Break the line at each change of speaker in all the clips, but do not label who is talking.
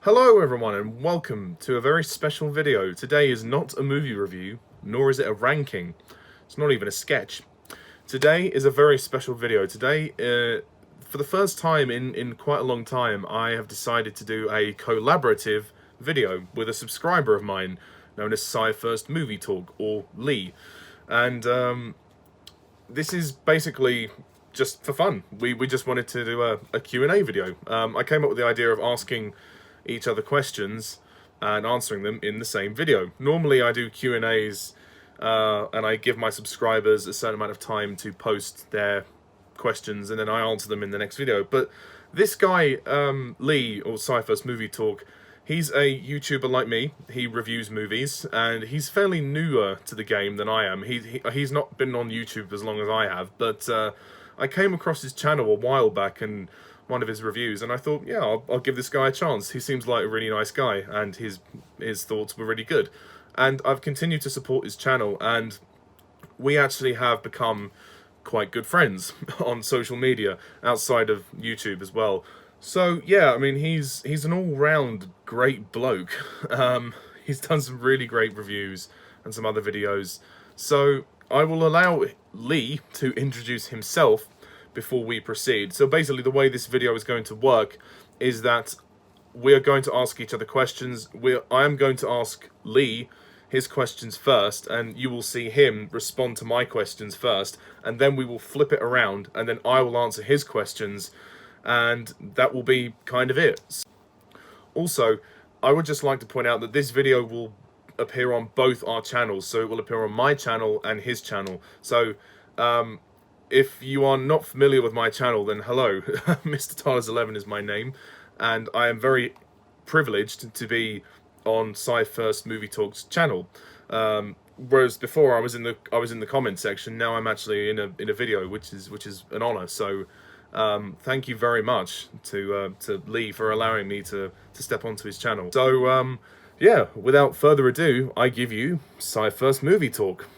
Hello everyone and welcome to a very special video. Today is not a movie review, nor is it a ranking. It's not even a sketch. Today is a very special video. Today, for the first time in quite a long time, I have decided to do a collaborative video with a subscriber of mine known as SciFirst Movie Talk, or Lee. And this is basically just for fun. We just wanted to do a Q&A video. I came up with the idea of asking each other questions and answering them in the same video. Normally I do Q&As and I give my subscribers a certain amount of time to post their questions and then I answer them in the next video. But this guy, Lee, or SciFirst Movie Talk, he's a YouTuber like me. He reviews movies and he's fairly newer to the game than I am. He's not been on YouTube as long as I have, but I came across his channel a while back and one of his reviews, and I thought, yeah, I'll give this guy a chance. He seems like a really nice guy, and his thoughts were really good. And I've continued to support his channel, and we actually have become quite good friends on social media outside of YouTube as well. So yeah, I mean, he's an all-round great bloke. He's done some really great reviews and some other videos. So I will allow Lee to introduce himself before we proceed. So basically the way this video is going to work is that we are going to ask each other questions. I am going to ask Lee his questions first, and you will see him respond to my questions first, and then we will flip it around, and then I will answer his questions, and that will be kind of it. Also, I would just like to point out that this video will appear on both our channels, so it will appear on my channel and his channel. So if you are not familiar with my channel, then hello. Mr. Tyler's11 is my name, and I am very privileged to be on SciFirst Movie Talk's channel. Whereas before I was in the comment section, now I'm actually in a video, which is an honor. So thank you very much to Lee for allowing me to step onto his channel. So yeah, without further ado, I give you SciFirst Movie Talk.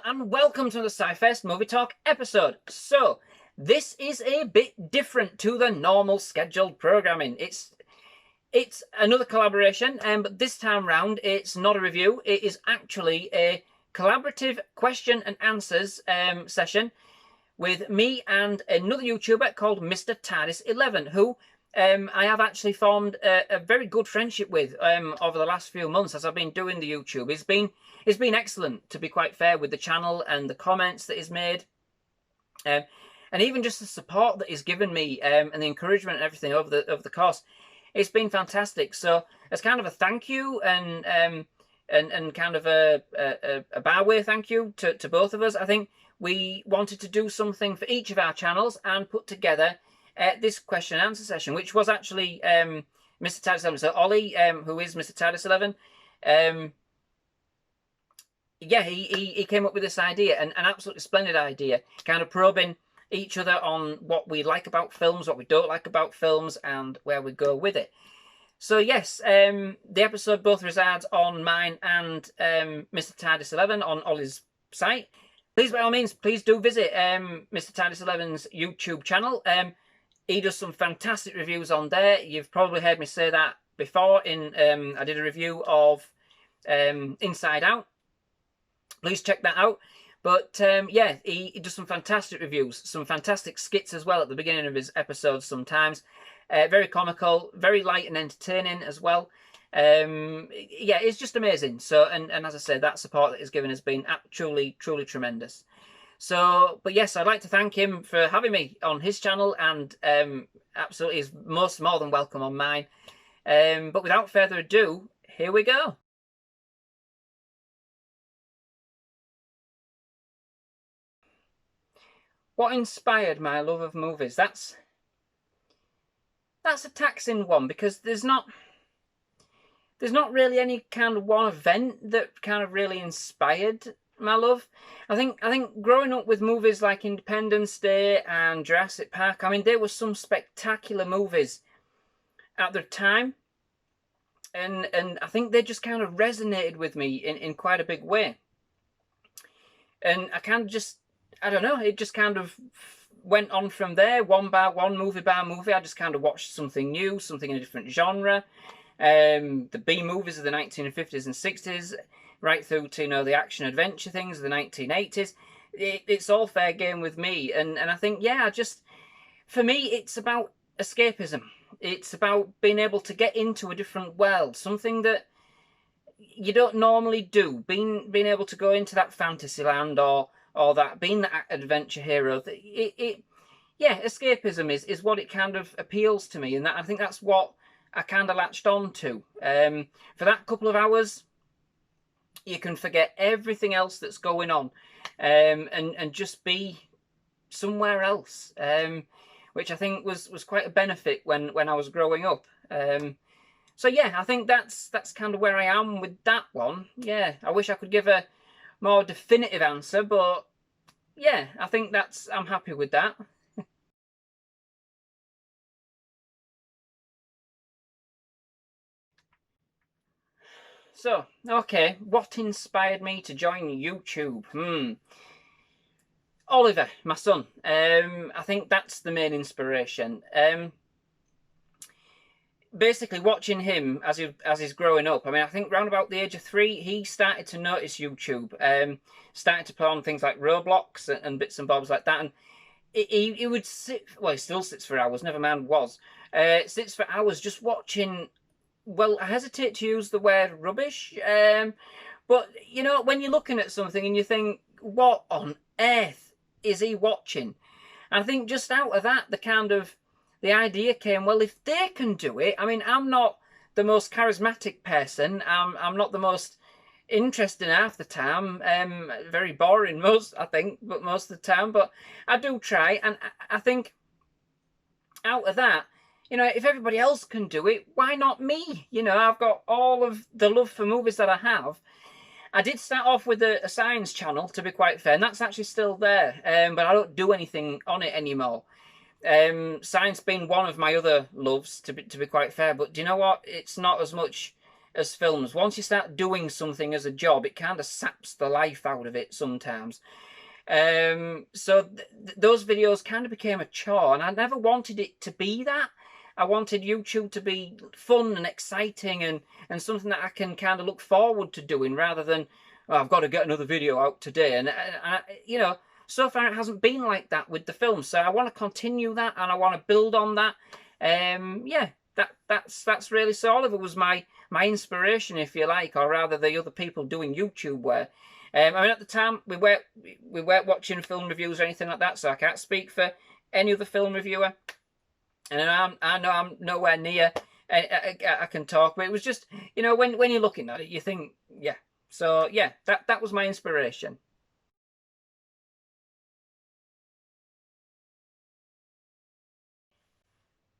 And welcome to the SciFirst Movie Talk episode. So, this is a bit different to the normal scheduled programming. It's another collaboration, but this time round it's not a review. It is actually a collaborative question and answers session with me and another YouTuber called Mr. TARDIS11, who I have actually formed a very good friendship with over the last few months as I've been doing the YouTube. It's been excellent, to be quite fair, with the channel and the comments that he's made. And even just the support that he's given me and the encouragement and everything over the course. It's been fantastic. So as kind of a thank you and kind of a barway thank you to both of us, I think we wanted to do something for each of our channels and put together this question and answer session, which was actually Mr. TARDIS11. So Ollie, who is Mr. TARDIS11, yeah, he came up with this idea, an absolutely splendid idea, kind of probing each other on what we like about films, what we don't like about films, and where we go with it. So yes, the episode both resides on mine and Mr. TARDIS11 on Ollie's site. Please, by all means, please do visit Mr. TARDIS11's YouTube channel. He does some fantastic reviews on there. You've probably heard me say that before. I did a review of Inside Out. Please check that out. But yeah, he does some fantastic reviews, some fantastic skits as well at the beginning of his episodes sometimes. Very comical, very light and entertaining as well. Yeah, it's just amazing. So, and as I said, that support that he's given has been truly tremendous. So, but yes, I'd like to thank him for having me on his channel, and absolutely is more than welcome on mine. But without further ado, here we go. What inspired my love of movies? That's a taxing one, because there's not really any kind of one event that kind of really inspired my love. I think growing up with movies like Independence Day and Jurassic Park, I mean, there were some spectacular movies at the time, and I think they just kind of resonated with me in quite a big way. And I kind of just, I don't know, it just kind of went on from there, one by one, movie by movie. I just kind of watched something new, something in a different genre. The B movies of the 1950s and 60s, right through to, you know, the action adventure things of the 1980s. It's all fair game with me. And I think, yeah, for me, it's about escapism. It's about being able to get into a different world, something that you don't normally do. Being able to go into that fantasy land or that, being that adventure hero. Yeah, escapism is what it kind of appeals to me, and I think that's what I kind of latched on to. For that couple of hours, you can forget everything else that's going on, and just be somewhere else, which I think was quite a benefit when I was growing up. So yeah, I think that's kind of where I am with that one. Yeah, I wish I could give a more definitive answer, but yeah, I think I'm happy with that. So, okay, what inspired me to join YouTube? Oliver, my son. I think that's the main inspiration. Basically, watching him as he's growing up. I mean, I think around about the age of 3, he started to notice YouTube. Started to play on things like Roblox and bits and bobs like that. And he would sit. Well, he still sits for hours. Never mind, sits for hours just watching. Well, I hesitate to use the word rubbish, but you know, when you're looking at something and you think, what on earth is he watching? And I think just out of that, the idea came, well, if they can do it, I mean, I'm not the most charismatic person, I'm not the most interesting half the time, very boring most of the time, but I do try, and I think out of that, you know, if everybody else can do it, why not me? You know, I've got all of the love for movies that I have. I did start off with a science channel, to be quite fair, and that's actually still there, but I don't do anything on it anymore. Science being one of my other loves, to be quite fair, but do you know what? It's not as much as films. Once you start doing something as a job, it kind of saps the life out of it sometimes. So those videos kind of became a chore, and I never wanted it to be that. I wanted YouTube to be fun and exciting and something that I can kind of look forward to doing, rather than, oh, I've got to get another video out today. And you know, so far it hasn't been like that with the film. So I want to continue that, and I want to build on that. Yeah, that's really, so Oliver was my inspiration, if you like, or rather the other people doing YouTube were. I mean, at the time we weren't watching film reviews or anything like that, so I can't speak for any other film reviewer. And I know I'm nowhere near I can talk, but it was just, you know, when you're looking at it, you think, yeah. So yeah, that was my inspiration.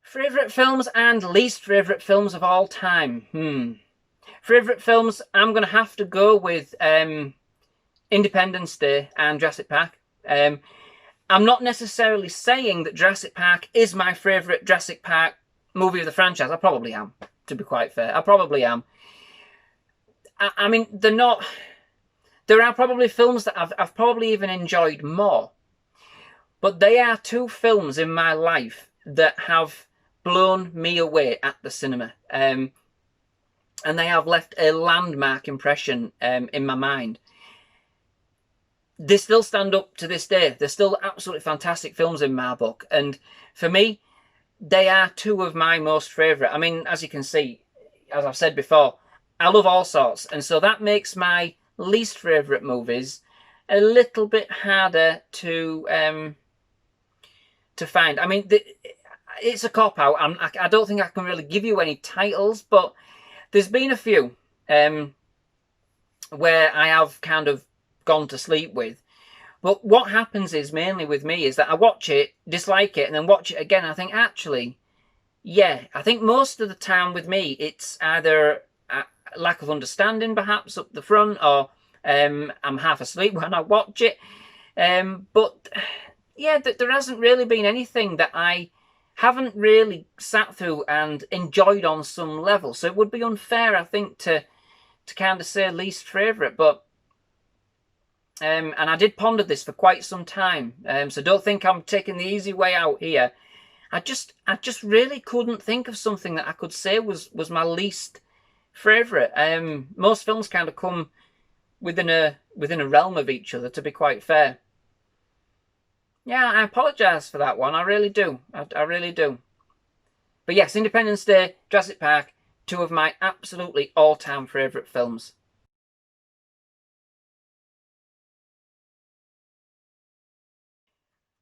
Favourite films and least favourite films of all time. Favourite films, I'm going to have to go with Independence Day and Jurassic Park. I'm not necessarily saying that Jurassic Park is my favourite Jurassic Park movie of the franchise. I probably am, to be quite fair. I probably am. I mean, they're not... There are probably films that I've probably even enjoyed more. But they are two films in my life that have blown me away at the cinema. And they have left a landmark impression in my mind. They still stand up to this day. They're still absolutely fantastic films in my book. And for me, they are two of my most favourite. I mean, as you can see, as I've said before, I love all sorts. And so that makes my least favourite movies a little bit harder to find. I mean, it's a cop-out. I don't think I can really give you any titles, but there's been a few where I have kind of gone to sleep with. But what happens is, mainly with me, is that I watch it, dislike it, and then watch it again. I think, actually, yeah, I think most of the time with me, it's either a lack of understanding, perhaps, up the front, or I'm half asleep when I watch it. But, yeah, there hasn't really been anything that I haven't really sat through and enjoyed on some level. So it would be unfair, I think, to kind of say least favourite, but And I did ponder this for quite some time. So don't think I'm taking the easy way out here. I just really couldn't think of something that I could say was my least favourite. Most films kind of come within a realm of each other, to be quite fair. Yeah, I apologise for that one. I really do. I really do. But yes, Independence Day, Jurassic Park, two of my absolutely all-time favourite films.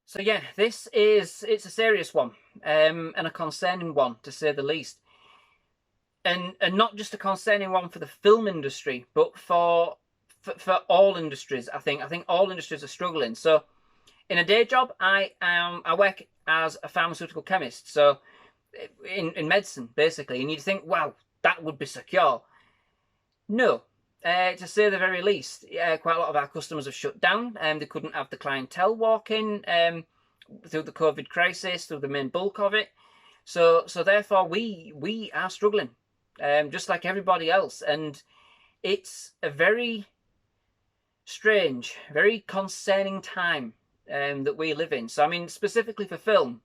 So yeah, it's a serious one, and a concerning one, to say the least. And not just a concerning one for the film industry, but for all industries. I think all industries are struggling. So in a day job, I work as a pharmaceutical chemist, so in medicine basically, and you'd think, wow, that would be secure. No, to say the very least. Quite a lot of our customers have shut down, and they couldn't have the clientele walk in through the COVID crisis, through the main bulk of it. So therefore, we are struggling, just like everybody else, and it's a very strange, very concerning time that we live in. So I mean, specifically for film,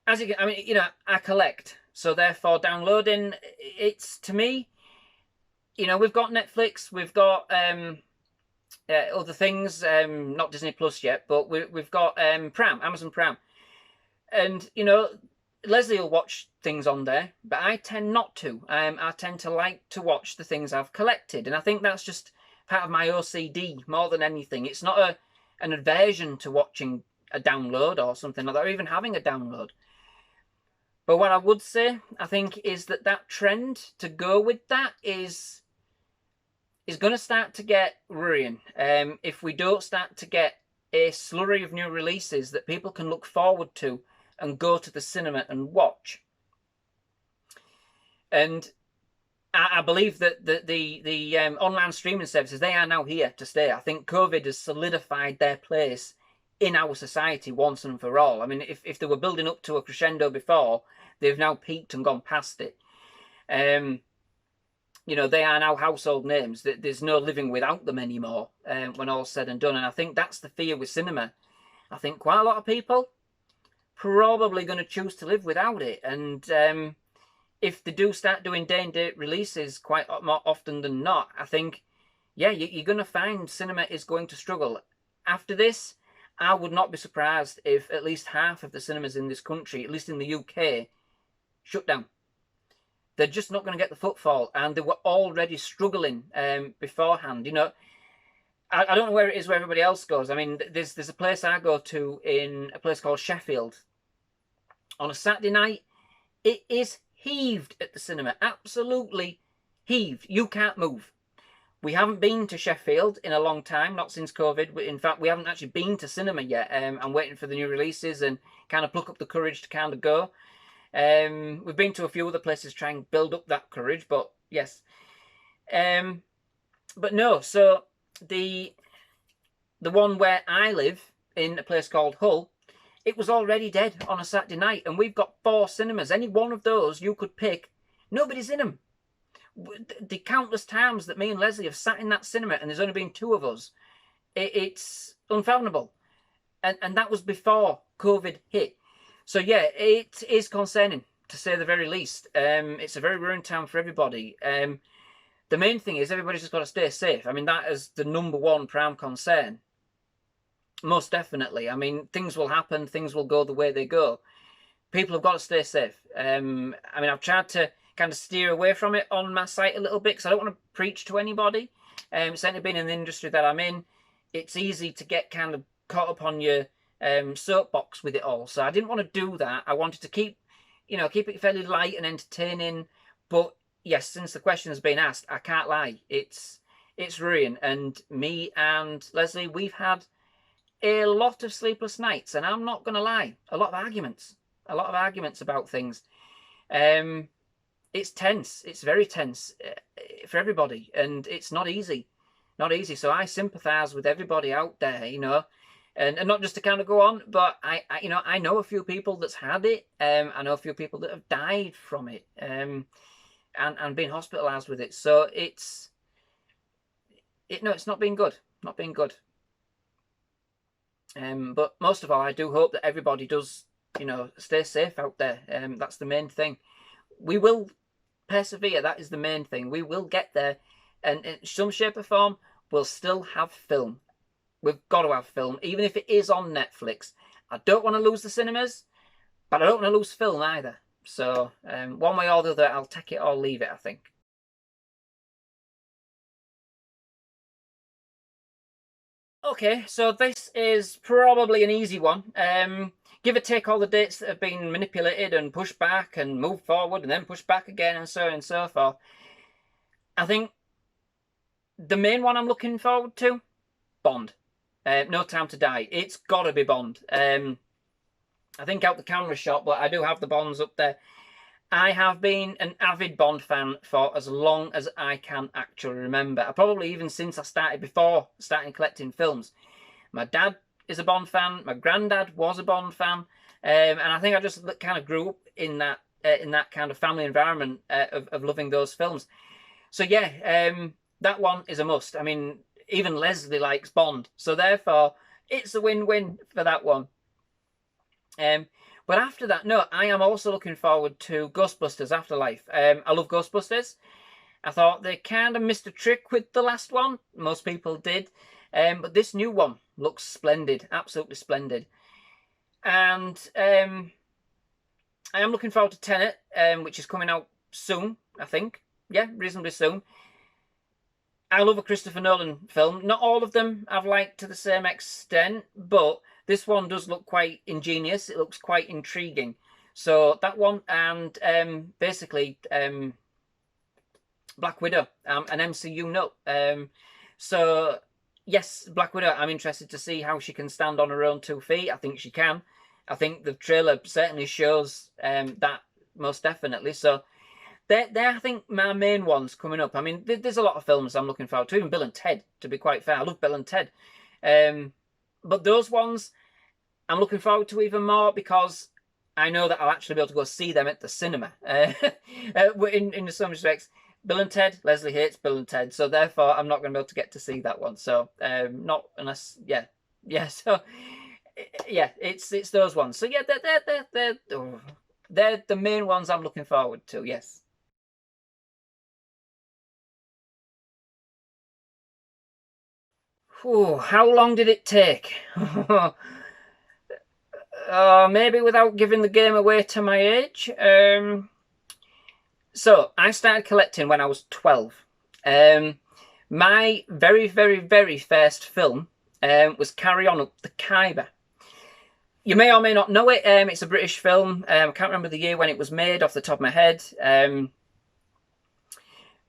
as you can, I mean, you know, I collect, so therefore downloading, it's, to me, you know, we've got Netflix, we've got other things, not Disney Plus yet, but we've got Amazon Prime, and you know, Leslie will watch things on there, but I tend not to. I tend to like to watch the things I've collected, and I think that's just part of my OCD more than anything. It's not an aversion to watching a download or something like that, or even having a download. But what I would say, I think, is that trend to go with that is going to start to get worrying. If we don't start to get a slurry of new releases that people can look forward to and go to the cinema and watch. And I believe that the online streaming services, they are now here to stay. I think COVID has solidified their place in our society once and for all. I mean, if they were building up to a crescendo before, they've now peaked and gone past it. You know, they are now household names. There's no living without them anymore when all's said and done. And I think that's the fear with cinema. I think quite a lot of people probably going to choose to live without it. And if they do start doing day-and-date releases quite more often than not, I think, yeah, you're going to find cinema is going to struggle. After this, I would not be surprised if at least half of the cinemas in this country, at least in the UK, shut down. They're just not going to get the footfall, and they were already struggling beforehand. You know, I don't know where it is where everybody else goes. I mean, there's a place I go to, in a place called Sheffield. On a Saturday night, it is heaved at the cinema, absolutely heaved. You can't move. We haven't been to Sheffield in a long time, not since COVID. In fact, we haven't actually been to cinema yet. I'm waiting for the new releases and kind of pluck up the courage to kind of go. We've been to a few other places to try and build up that courage, but yes. But no, so the one where I live, in a place called Hull, it was already dead on a Saturday night, and we've got 4 cinemas. Any one of those you could pick, nobody's in them. The countless times that me and Leslie have sat in that cinema and there's only been 2 of us, it's unfathomable. And that was before COVID hit. So yeah, it is concerning, to say the very least. It's a very worrying time for everybody. The main thing is everybody's just got to stay safe. I mean, that is the #1 prime concern. Most definitely. I mean, things will happen, things will go the way they go. People have got to stay safe. I mean, I've tried to kind of steer away from it on my site a little bit, because I don't want to preach to anybody. Certainly being in the industry that I'm in, it's easy to get kind of caught up on your soapbox with it all. So I didn't want to do that. I wanted to keep it fairly light and entertaining. But yes, since the question has been asked, I can't lie. It's worrying. And me and Leslie, we've had a lot of sleepless nights, and I'm not going to lie, a lot of arguments about things. It's tense. It's very tense for everybody, and it's not easy. So I sympathise with everybody out there, you know, and not just to kind of go on, but I know a few people that's had it. I know a few people that have died from it, and been hospitalised with it. So it's it's not been good. Not been good. But most of all, I do hope that everybody does, stay safe out there. That's the main thing. We will persevere. That is the main thing. We will get there, and in some shape or form, we'll still have film. We've got to have film, even if it is on Netflix. I don't want to lose the cinemas, but I don't want to lose film either. So one way or the other, I'll take it or leave it, I think. Okay, so this is probably an easy one. Give or take all the dates that have been manipulated and pushed back and moved forward and then pushed back again and so on and so forth. I think the main one I'm looking forward to, Bond. No Time to Die. It's got to be Bond. I think out the camera shot, but I do have the Bonds up there. I have been an avid Bond fan for as long as I can actually remember. Probably even since I started, before starting collecting films. My dad is a Bond fan. My granddad was a Bond fan. And I think I just kind of grew up in that kind of family environment of loving those films. So yeah, that one is a must. I mean, even Leslie likes Bond. So therefore, it's a win-win for that one. But after that, no, I am also looking forward to Ghostbusters Afterlife. I love Ghostbusters. I thought they kind of missed a trick with the last one. Most people did. But this new one looks splendid. Absolutely splendid. And I am looking forward to Tenet, which is coming out soon, I think. Yeah, reasonably soon. I love a Christopher Nolan film. Not all of them I've liked to the same extent, but this one does look quite ingenious. It looks quite intriguing. So that one, and basically Black Widow, an MCU note. So yes, Black Widow, I'm interested to see how she can stand on her own 2 feet. I think she can. I think the trailer certainly shows that most definitely. So they're, I think, my main ones coming up. I mean, there's a lot of films I'm looking forward to. Even Bill and Ted, to be quite fair. I love Bill and Ted. But those ones I'm looking forward to even more because I know that I'll actually be able to go see them at the cinema. In some respects, Bill and Ted, Leslie hates Bill and Ted, so therefore I'm not going to be able to get to see that one. So not unless, yeah. So yeah, it's those ones. So yeah, they're the main ones I'm looking forward to. Yes. Whew, how long did it take? Maybe without giving the game away to my age. So I started collecting when I was 12. My very, very, very first film was Carry On Up the Khyber. You may or may not know it. It's a British film. I can't remember the year when it was made off the top of my head.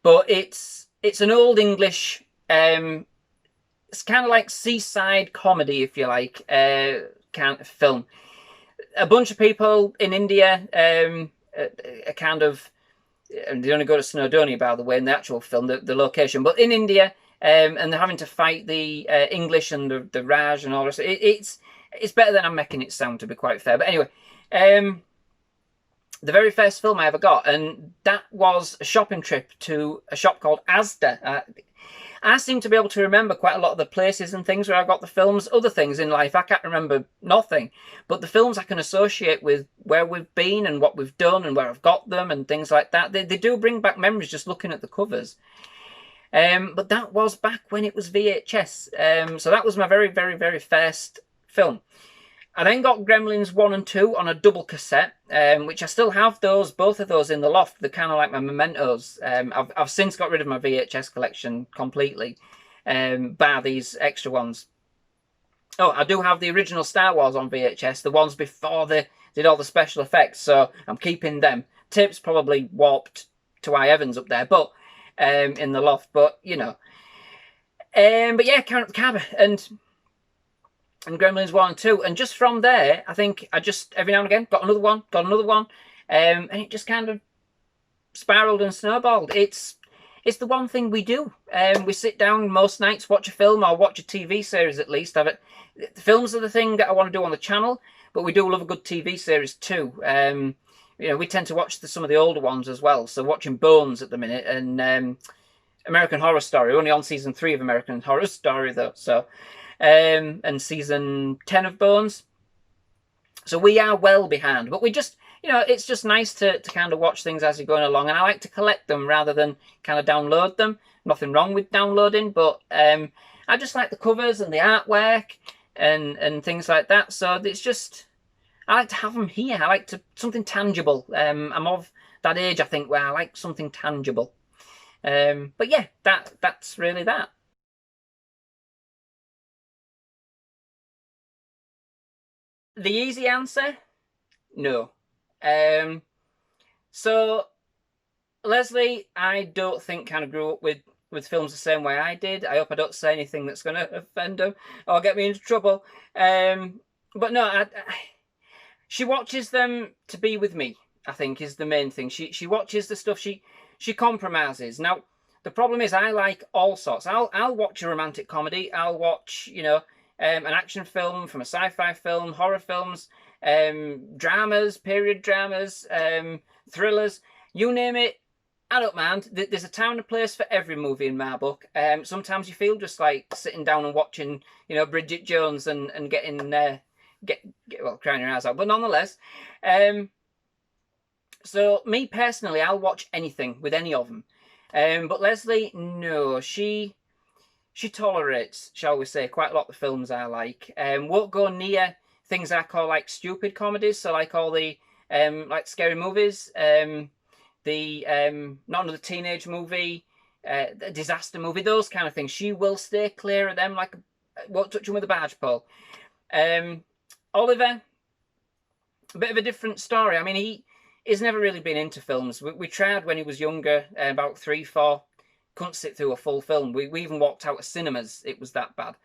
But it's an old English. It's kind of like seaside comedy, if you like, kind of film. A bunch of people in India are kind of, they only go to Snowdonia, by the way, in the actual film, the location, but in India, and they're having to fight the English and the Raj and all this. It's better than I'm making it sound, to be quite fair. But anyway, the very first film I ever got, and that was a shopping trip to a shop called Asda. I seem to be able to remember quite a lot of the places and things where I got the films. Other things in life, I can't remember nothing. But the films I can associate with where we've been and what we've done and where I've got them and things like that. They do bring back memories just looking at the covers. But that was back when it was VHS. So that was my very, very, very first film. I then got Gremlins 1 and 2 on a double cassette, which I still have both of those in the loft. They're kind of like my mementos. I've since got rid of my VHS collection completely, bar these extra ones. Oh, I do have the original Star Wars on VHS, the ones before they did all the special effects, so I'm keeping them. Tape's probably warped to high heavens up there, but in the loft, but you know. But yeah, Carry On Up the Khyber and Gremlins 1 and 2. And just from there, I think I just, every now and again, got another one. And it just kind of spiraled and snowballed. It's the one thing we do. We sit down most nights, watch a film or watch a TV series at least. The films are the thing that I want to do on the channel, but we do love a good TV series too. You know, we tend to watch some of the older ones as well. So watching Bones at the minute and American Horror Story. We're only on season 3 of American Horror Story though. So, and season 10 of Bones. So we are well behind, but we just, you know, it's just nice to kind of watch things as you're going along, and I like to collect them rather than kind of download them. Nothing wrong with downloading, but I just like the covers and the artwork and things like that. So it's just, I like to have them here. I like something tangible. I'm of that age, I think, where I like something tangible. But yeah, that's really that. The easy answer, no. So Leslie, I don't think kind of grew up with films the same way I did. I hope I don't say anything that's going to offend her or get me into trouble. But no, she watches them to be with me, I think, is the main thing. She watches the stuff, she compromises. Now, the problem is I like all sorts. I'll watch a romantic comedy. I'll watch, you know, an action film from a sci-fi film, horror films, dramas, period dramas, thrillers, you name it. I don't mind. There's a time and a place for every movie in my book. Sometimes you feel just like sitting down and watching, you know, Bridget Jones and getting well, crying your eyes out. But nonetheless, so me personally, I'll watch anything with any of them. But Leslie, no, she tolerates, shall we say, quite a lot of the films I like. Won't go near things I call like stupid comedies. So like all the like scary movies. Not another teenage movie, a disaster movie, those kind of things. She will stay clear of them, like won't touch them with a barge pole. Oliver, a bit of a different story. I mean, he's never really been into films. We tried when he was younger, about 3, 4, couldn't sit through a full film. We even walked out of cinemas. It was that bad.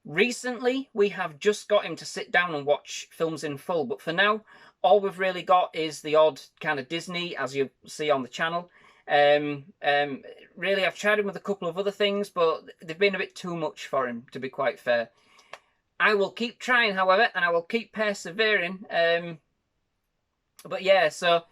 Recently, we have just got him to sit down and watch films in full, but for now, all we've really got is the odd kind of Disney, as you see on the channel. Really, I've tried him with a couple of other things, but they've been a bit too much for him, to be quite fair. I will keep trying, however, and I will keep persevering. But yeah, so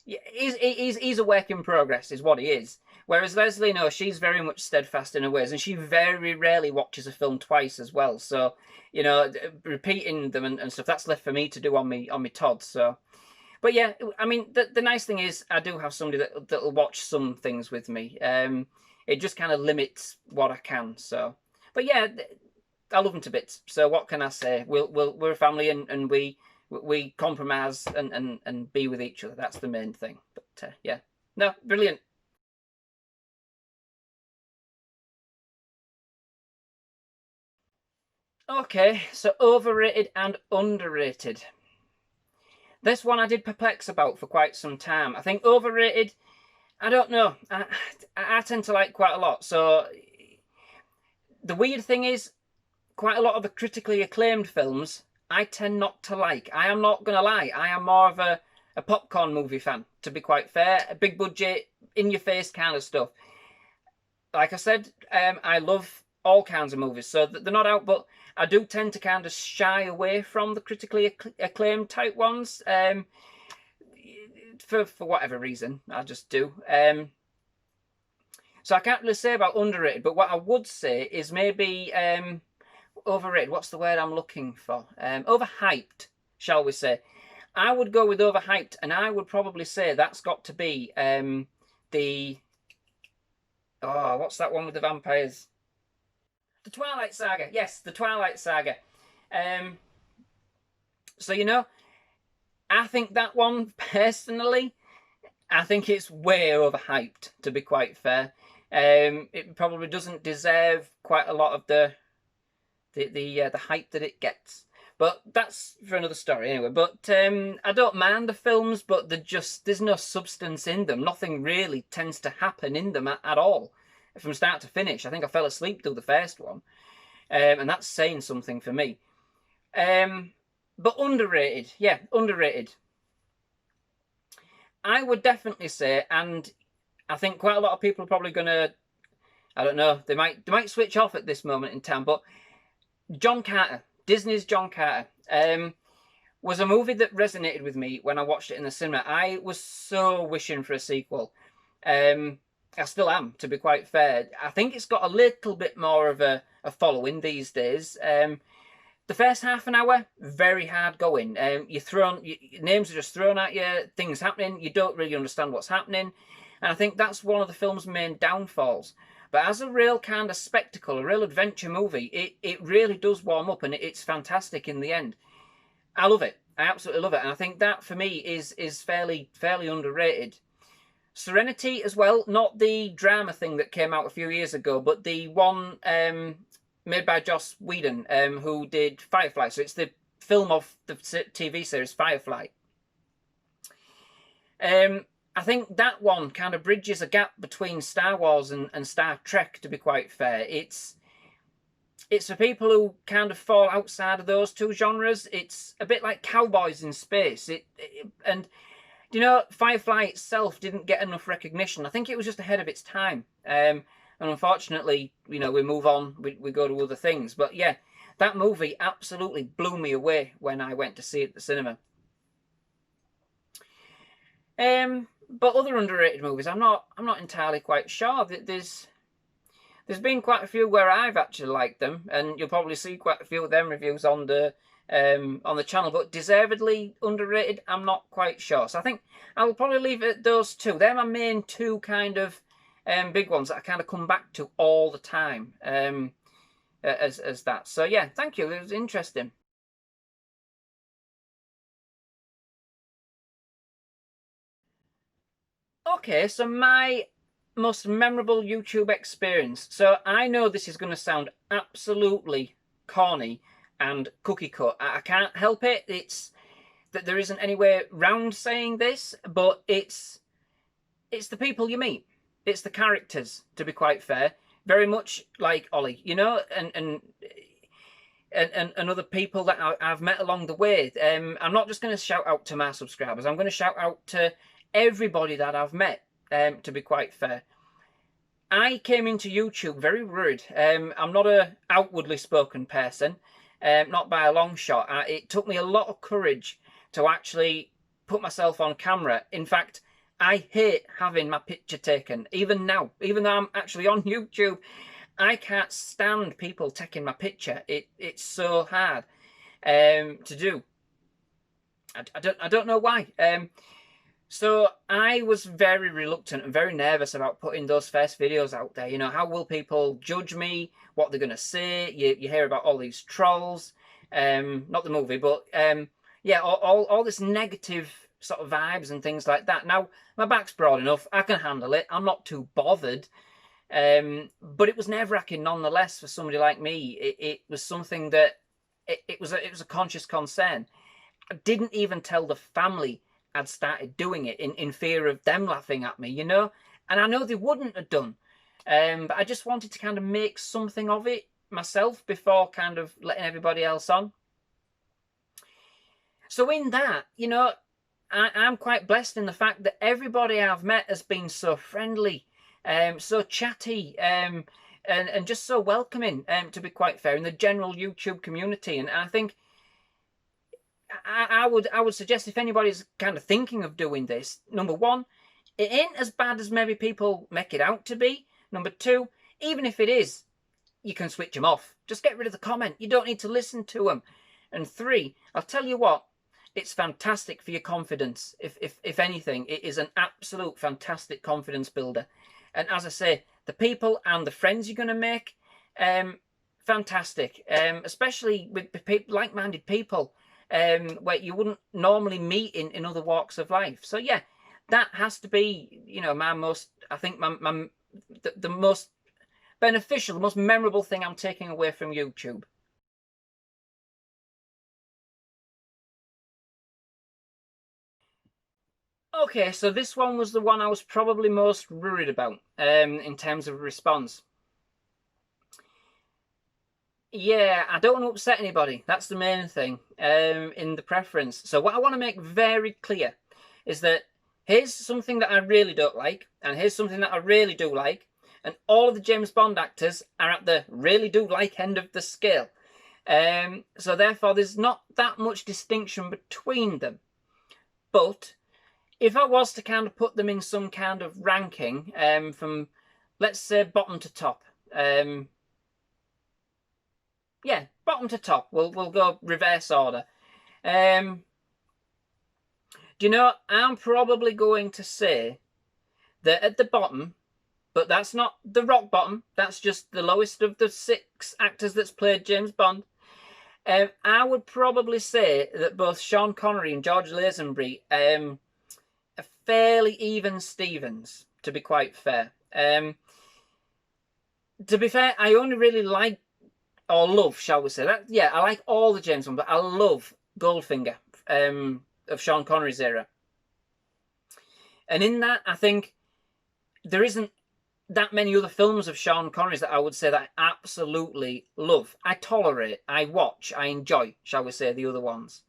he's a work in progress, is what he is. Whereas Leslie, no, she's very much steadfast in her ways, and she very rarely watches a film twice as well. So, you know, repeating them and stuff, that's left for me to do on me Todd. So, but yeah, I mean, the nice thing is I do have somebody that'll watch some things with me. It just kind of limits what I can. So, but yeah, I love them to bits. So what can I say? We're a family, and we compromise and be with each other. That's the main thing. But yeah, no, brilliant. Okay, so overrated and underrated. This one I did perplex about for quite some time. I think overrated, I don't know. I tend to like quite a lot. So the weird thing is, quite a lot of the critically acclaimed films I tend not to like. I am not going to lie. I am more of a popcorn movie fan, to be quite fair. A big budget, in-your-face kind of stuff. Like I said, I love all kinds of movies, so they're not out, but I do tend to kind of shy away from the critically acclaimed type ones, for whatever reason. I just do. So I can't really say about underrated, but what I would say is maybe overrated. What's the word I'm looking for? Overhyped, shall we say. I would go with overhyped, and I would probably say that's got to be the... Oh, what's that one with the vampires? The Twilight Saga. Yes, the Twilight Saga. So, you know, I think that one, personally, I think it's way overhyped, to be quite fair. It probably doesn't deserve quite a lot of the hype that it gets. But that's for another story anyway. But I don't mind the films, but there's no substance in them. Nothing really tends to happen in them at all. From start to finish. I think I fell asleep through the first one. And that's saying something for me. But underrated. Yeah, underrated. I would definitely say, and I think quite a lot of people are probably going to, I don't know, they might switch off at this moment in time, but John Carter, Disney's John Carter, was a movie that resonated with me when I watched it in the cinema. I was so wishing for a sequel. I still am, to be quite fair. I think it's got a little bit more of a following these days. The first half an hour, very hard going. Names are just thrown at you, things happening, you don't really understand what's happening. And I think that's one of the film's main downfalls. But as a real kind of spectacle, a real adventure movie, it really does warm up, and it's fantastic in the end. I love it. I absolutely love it. And I think that, for me, is fairly underrated. Serenity as well, not the drama thing that came out a few years ago, but the one made by Joss Whedon, who did Firefly. So it's the film of the TV series Firefly. I think that one kind of bridges a gap between Star Wars and Star Trek, to be quite fair. It's for people who kind of fall outside of those two genres. It's a bit like Cowboys in Space. And you know, Firefly itself didn't get enough recognition. I think it was just ahead of its time. And unfortunately, you know, we move on, we go to other things. But yeah, that movie absolutely blew me away when I went to see it at the cinema. But other underrated movies, I'm not entirely quite sure. There's been quite a few where I've actually liked them, and you'll probably see quite a few of them reviews on the channel, but deservedly underrated, I'm not quite sure. So I think I'll probably leave it at those two. They're my main two kind of big ones that I kind of come back to all the time as that. So yeah, thank you. It was interesting. Okay, so my most memorable YouTube experience. So I know this is going to sound absolutely corny and cookie cut. I can't help it. It's that there isn't any way round saying this, but it's the people you meet. It's the characters, to be quite fair. Very much like Ollie, you know, and other people that I've met along the way. I'm not just going to shout out to my subscribers. I'm going to shout out to everybody that I've met, to be quite fair. I came into YouTube very rude. I'm not a outwardly spoken person. Not by a long shot. It took me a lot of courage to actually put myself on camera. In fact, I hate having my picture taken. Even now, even though I'm actually on YouTube, I can't stand people taking my picture. It's so hard to do. I don't know why. So I was very reluctant and very nervous about putting those first videos out there. You know, how will people judge me? What they're going to say? You hear about all these trolls. Not the movie, but yeah, all this negative sort of vibes and things like that. Now, my back's broad enough. I can handle it. I'm not too bothered. But it was nerve-wracking nonetheless for somebody like me. It was something that it was a conscious concern. I didn't even tell the family I'd started doing it in fear of them laughing at me, you know? And I know they wouldn't have done. But I just wanted to kind of make something of it myself before kind of letting everybody else on. So in that, you know, I'm quite blessed in the fact that everybody I've met has been so friendly, so chatty, and just so welcoming, to be quite fair, in the general YouTube community. And I think I would suggest, if anybody's kind of thinking of doing this, number one, it ain't as bad as maybe people make it out to be. Number two, even if it is, you can switch them off. Just get rid of the comment. You don't need to listen to them. And three, I'll tell you what, it's fantastic for your confidence. If anything, it is an absolute fantastic confidence builder. And as I say, the people and the friends you're going to make, fantastic. Especially with like-minded people. Where you wouldn't normally meet in other walks of life. So yeah, that has to be, you know, my most, I think the most beneficial, the most memorable thing I'm taking away from YouTube. Okay, so this one was the one I was probably most worried about in terms of response. Yeah, I don't want to upset anybody. That's the main thing in the preference. So what I want to make very clear is that here's something that I really don't like, and here's something that I really do like, and all of the James Bond actors are at the really do like end of the scale. So therefore, there's not that much distinction between them. But if I was to kind of put them in some kind of ranking, from, let's say, bottom to top, yeah, bottom to top, we'll go reverse order. Do you know, I'm probably going to say that at the bottom, but that's not the rock bottom, that's just the lowest of the 6 actors that's played James Bond. I would probably say that both Sean Connery and George Lazenby are fairly even Stevens, to be quite fair. To be fair, I only really like, or love, shall we say that? Yeah, I like all the James Bond, but I love Goldfinger of Sean Connery's era. And in that, I think there isn't that many other films of Sean Connery's that I would say that I absolutely love. I tolerate, I watch, I enjoy, shall we say, the other ones.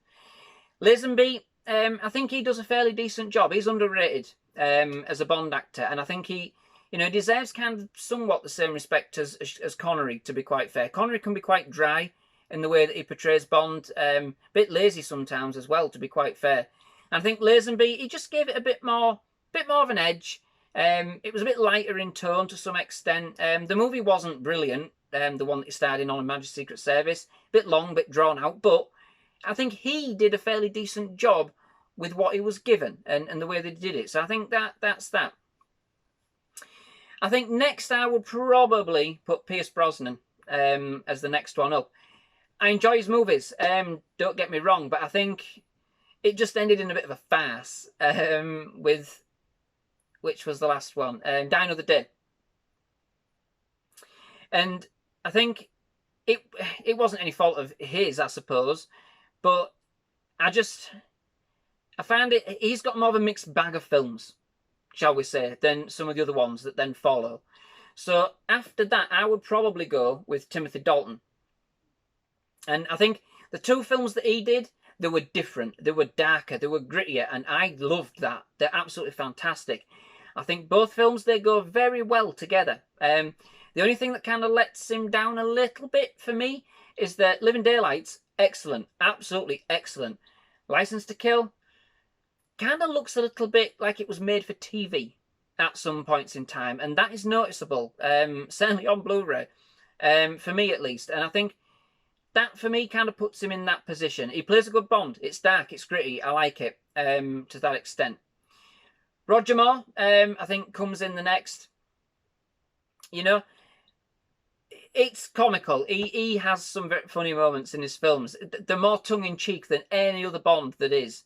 Lazenby, I think he does a fairly decent job. He's underrated as a Bond actor, and I think he, you know, deserves kind of somewhat the same respect as Connery, to be quite fair. Connery can be quite dry in the way that he portrays Bond, a bit lazy sometimes as well, to be quite fair. And I think Lazenby, he just gave it a bit more of an edge. It was a bit lighter in tone to some extent. The movie wasn't brilliant, the one that he starred in on Her Majesty's Secret Service. A bit long, a bit drawn out, but I think he did a fairly decent job with what he was given and the way they did it. So I think that's that. I think next I would probably put Pierce Brosnan as the next one up. I enjoy his movies, don't get me wrong, but I think it just ended in a bit of a farce with... Which was the last one? Die Another Day. And I think it wasn't any fault of his, I suppose, but I found it, he's got more of a mixed bag of films, shall we say, than some of the other ones that then follow. So after that, I would probably go with Timothy Dalton. And I think the 2 films that he did, they were different, they were darker, they were grittier, and I loved that. They're absolutely fantastic. I think both films, they go very well together. The only thing that kind of lets him down a little bit for me is that Living Daylights, excellent, absolutely excellent. License to Kill kind of looks a little bit like it was made for TV at some points in time, and that is noticeable, certainly on Blu-ray, for me at least. And I think that, for me, kind of puts him in that position. He plays a good Bond. It's dark, it's gritty, I like it to that extent. Roger Moore, I think, comes in the next. You know, it's comical. He has some very funny moments in his films. They're more tongue-in-cheek than any other Bond that is.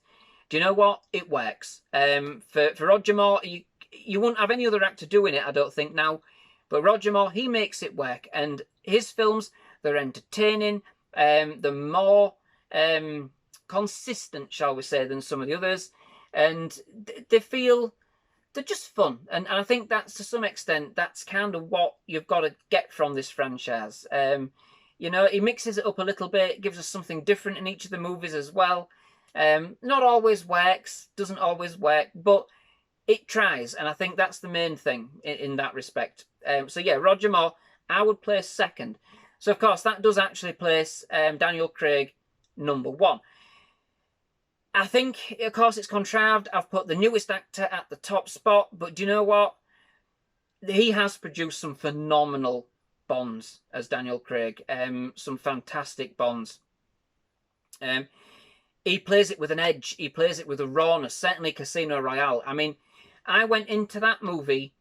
Do you know what? It works. For Roger Moore, you wouldn't have any other actor doing it, I don't think, now. But Roger Moore, he makes it work. And his films, they're entertaining. They're more consistent, shall we say, than some of the others. And they're just fun. And I think that's, to some extent, that's kind of what you've got to get from this franchise. You know, he mixes it up a little bit, gives us something different in each of the movies as well. Not always works, doesn't always work, but it tries. And I think that's the main thing in that respect. So yeah, Roger Moore, I would place second. So of course, that does actually place Daniel Craig number 1. I think, of course, it's contrived. I've put the newest actor at the top spot, but do you know what? He has produced some phenomenal Bonds as Daniel Craig. Some fantastic Bonds. He plays it with an edge. He plays it with a rawness. Certainly Casino Royale. I mean, I went into that movie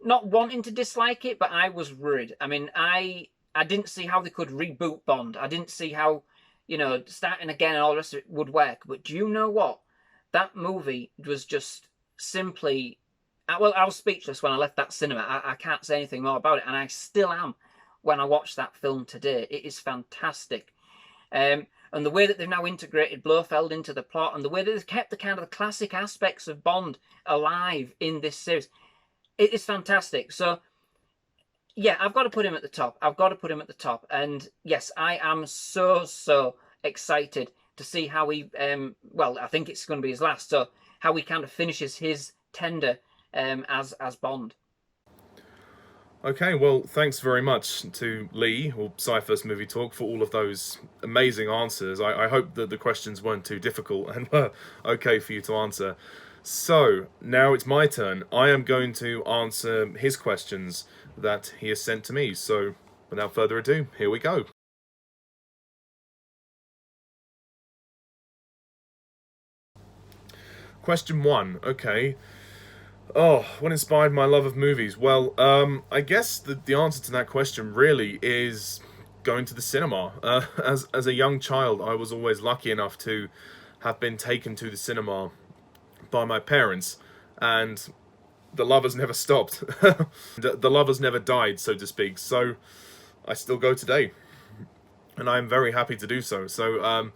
not wanting to dislike it, but I was worried. I mean, I didn't see how they could reboot Bond. I didn't see how, you know, starting again and all the rest of it would work. But do you know what? That movie was just simply... Well, I was speechless when I left that cinema. I can't say anything more about it, and I still am when I watch that film today. It is fantastic. And the way that they've now integrated Blofeld into the plot, and the way that they've kept the kind of the classic aspects of Bond alive in this series, it is fantastic. So, yeah, I've got to put him at the top. I've got to put him at the top. And yes, I am so excited to see how he, well, I think it's going to be his last, so how he kind of finishes his tender as Bond.
Okay, well, thanks very much to Lee, or SciFirst Movie Talk, for all of those amazing answers. I hope that the questions weren't too difficult and were okay for you to answer. So, now it's my turn. I am going to answer his questions that he has sent to me. So, without further ado, here we go. Question 1. Okay. Oh, what inspired my love of movies? Well, I guess the answer to that question really is going to the cinema. As a young child, I was always lucky enough to have been taken to the cinema by my parents, and the love has never stopped. The love has never died, so to speak. So I still go today, and I am very happy to do so. So